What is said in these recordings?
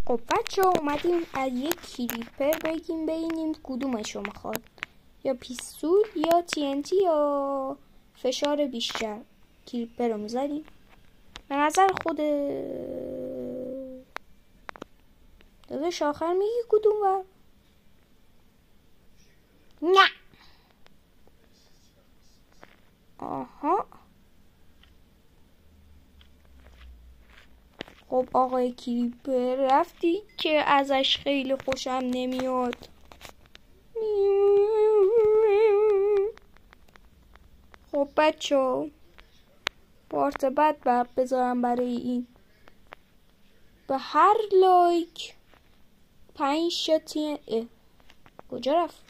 خب بچه ها اومدیم از یک کریپر بگیم ببینیم کدومشو میخواد، یا پیستول یا TNT یا فشار بیشتر. کریپر رو میذاریم. به نظر خود داداش آخر میگی کدوم و نه. آها خب آقای کریپر رفتی که ازش خیلی خوشم نمیاد. خب بچه ها پارت بعد بذارم برای این. به هر لایک 5 تا کجا رفت؟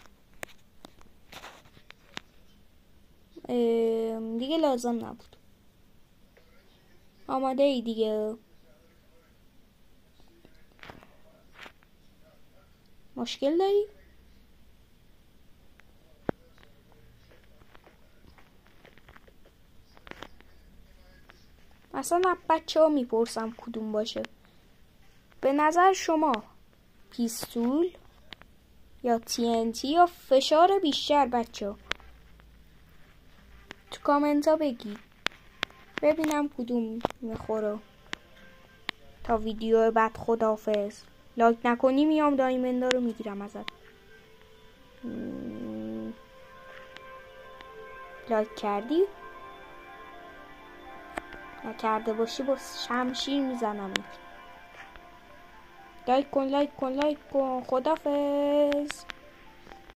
دیگه لازم نبود. آماده ای دیگه؟ مشکل داری؟ اصلا بچه ها میپرسم کدوم باشه. به نظر شما پیستول یا TNT یا فشار بیشتر بچه ها؟ تو کامنت ها بگی ببینم کدوم میخوره. تا ویدیو بعد خداحافظ. لایک نکنی میام دایمندا رو میگیرم ازت. لایک کردی؟ نکرده باشی با شمشیر میزنم. لایک کن خداحافظ.